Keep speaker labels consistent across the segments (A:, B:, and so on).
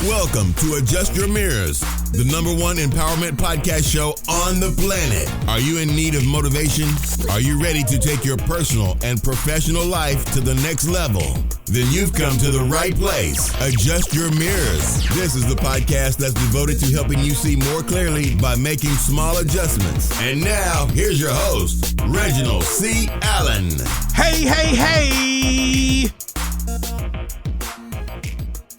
A: Welcome to Adjust Your Mirrors, the #1 empowerment podcast show on the planet. Are you in need of motivation? Are you ready to take your personal and professional life to the next level? Then you've come to the right place. Adjust Your Mirrors. This is the podcast that's devoted to helping you see more clearly by making small adjustments. And now, here's your host, Reginald C. Allen.
B: Hey.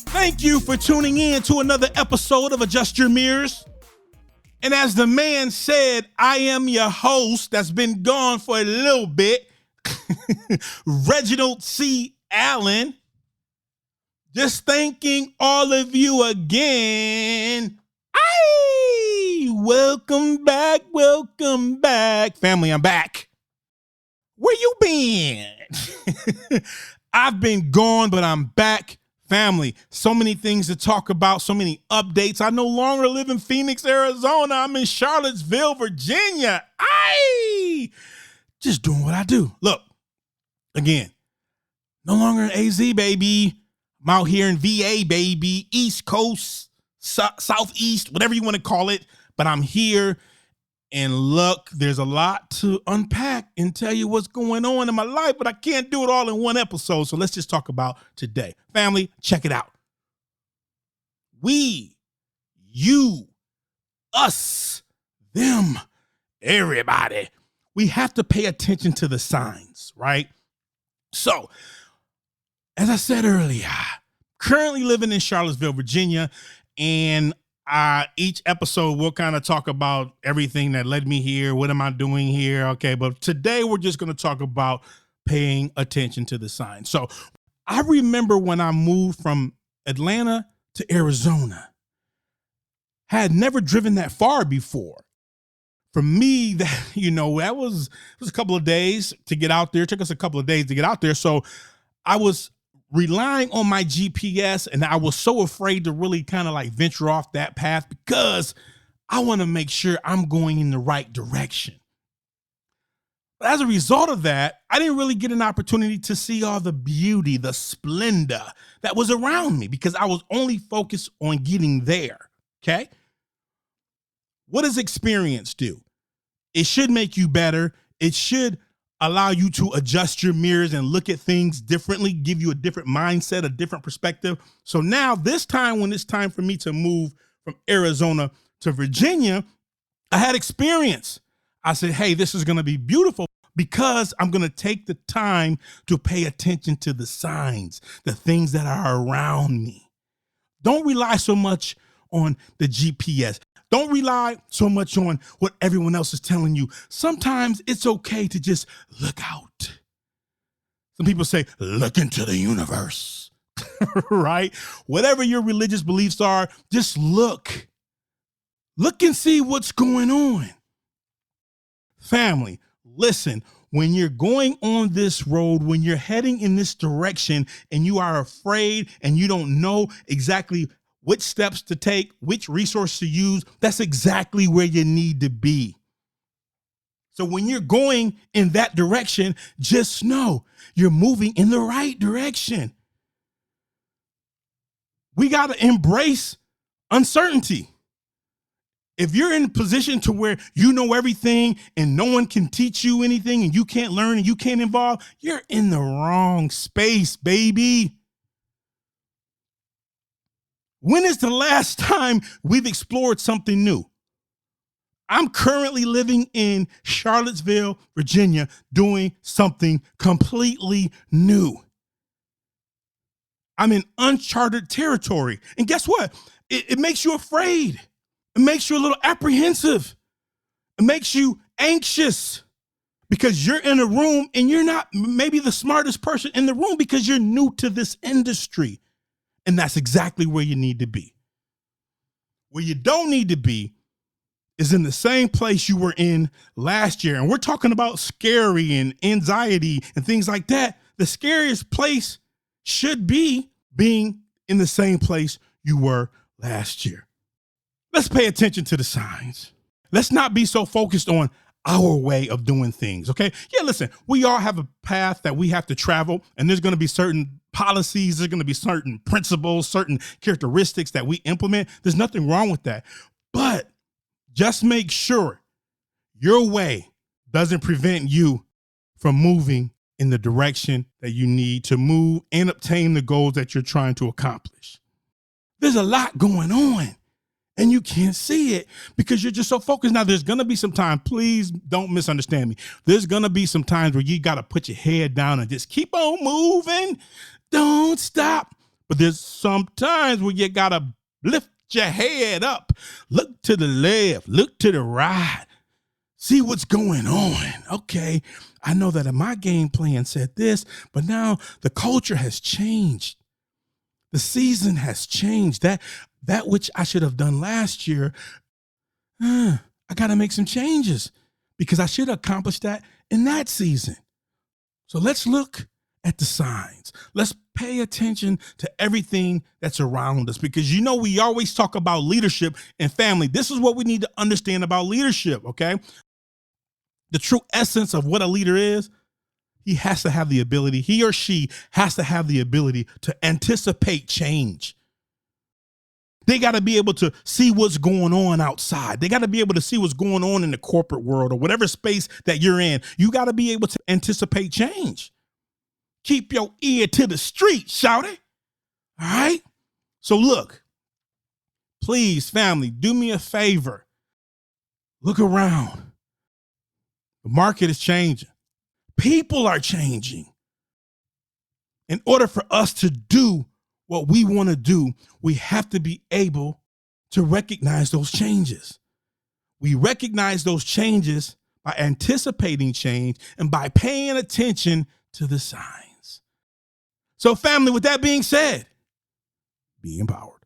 B: Thank you for tuning in to another episode of Adjust Your Mirrors. And as the man said, I am your host that's been gone for a little bit, Reginald C. Allen. Just thanking all of you again. Welcome back. Family, I'm back. Where you been? I've been gone, but I'm back. Family, so many things to talk about, so many updates. I no longer live in Phoenix, Arizona. I'm in Charlottesville, Virginia. Just doing what I do. Look, again, no longer in AZ, baby. I'm out here in VA, baby. East Coast, Southeast, whatever you want to call it. But I'm here. And look, there's a lot to unpack and tell you what's going on in my life, but I can't do it all in one episode. So let's just talk about today. Family, check it out. We, you, us, them, everybody. We have to pay attention to the signs, right? So, as I said earlier, currently living in Charlottesville, Virginia, and each episode we'll kind of talk about everything that led me here. What am I doing here? Okay, but today we're just going to talk about paying attention to the signs. So I remember when I moved from Atlanta to Arizona, had never driven that far before. For me, that was a couple of days to get out there. It took us a couple of days to get out there. So I was relying on my GPS, and I was so afraid to really kind of like venture off that path because I want to make sure I'm going in the right direction. But as a result of that, I didn't really get an opportunity to see all the beauty, the splendor that was around me because I was only focused on getting there. Okay. What does experience do? It should make you better. It should allow you to adjust your mirrors and look at things differently, give you a different mindset, a different perspective. So now this time, when it's time for me to move from Arizona to Virginia, I had experience. I said, hey, this is going to be beautiful because I'm going to take the time to pay attention to the signs, the things that are around me. Don't rely so much on the GPS. Don't rely so much on what everyone else is telling you. Sometimes it's okay to just look out. Some people say, look into the universe, right? Whatever your religious beliefs are, just look. Look and see what's going on. Family, listen, when you're going on this road, when you're heading in this direction and you are afraid and you don't know exactly which steps to take, which resource to use, that's exactly where you need to be. So when you're going in that direction, just know you're moving in the right direction. We got to embrace uncertainty. If you're in a position to where you know everything and no one can teach you anything and you can't learn and you can't evolve, you're in the wrong space, baby. When is the last time we've explored something new? I'm currently living in Charlottesville, Virginia, doing something completely new. I'm in unchartered territory. And guess what? It makes you afraid. It makes you a little apprehensive. It makes you anxious because you're in a room and you're not maybe the smartest person in the room because you're new to this industry. And that's exactly where you need to be. Where you don't need to be is in the same place you were in last year. And we're talking about scary and anxiety and things like that. The scariest place should be being in the same place you were last year. Let's pay attention to the signs. Let's not be so focused on our way of doing things, okay? Yeah, listen, we all have a path that we have to travel, and there's going to be certain policies, there's going to be certain principles, certain characteristics that we implement. There's nothing wrong with that. But just make sure your way doesn't prevent you from moving in the direction that you need to move and obtain the goals that you're trying to accomplish. There's a lot going on and you can't see it because you're just so focused. Now, there's going to be some time, please don't misunderstand me. There's going to be some times where you got to put your head down and just keep on moving. Don't stop. But there's some times where you got to lift your head up, look to the left, look to the right, see what's going on. Okay, I know that my game plan said this, but now the culture has changed. The season has changed. That which I should have done last year, I got to make some changes because I should have accomplished that in that season. So let's look at the signs. Let's pay attention to everything that's around us because, we always talk about leadership and family. This is what we need to understand about leadership, okay? The true essence of what a leader is, he or she has to have the ability to anticipate change. They got to be able to see what's going on outside. They got to be able to see what's going on in the corporate world or whatever space that you're in. You got to be able to anticipate change. Keep your ear to the street, shout it. All right? So look, please, family, do me a favor. Look around. The market is changing. People are changing. In order for us to do what we want to do, we have to be able to recognize those changes. We recognize those changes by anticipating change and by paying attention to the signs. So, family, with that being said, be empowered.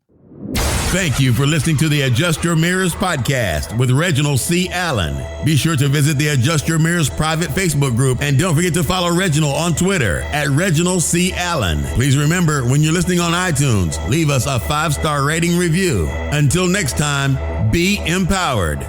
A: Thank you for listening to the Adjust Your Mirrors podcast with Reginald C. Allen. Be sure to visit the Adjust Your Mirrors private Facebook group and don't forget to follow Reginald on Twitter at Reginald C. Allen. Please remember, when you're listening on iTunes, leave us a 5-star rating review. Until next time, be empowered.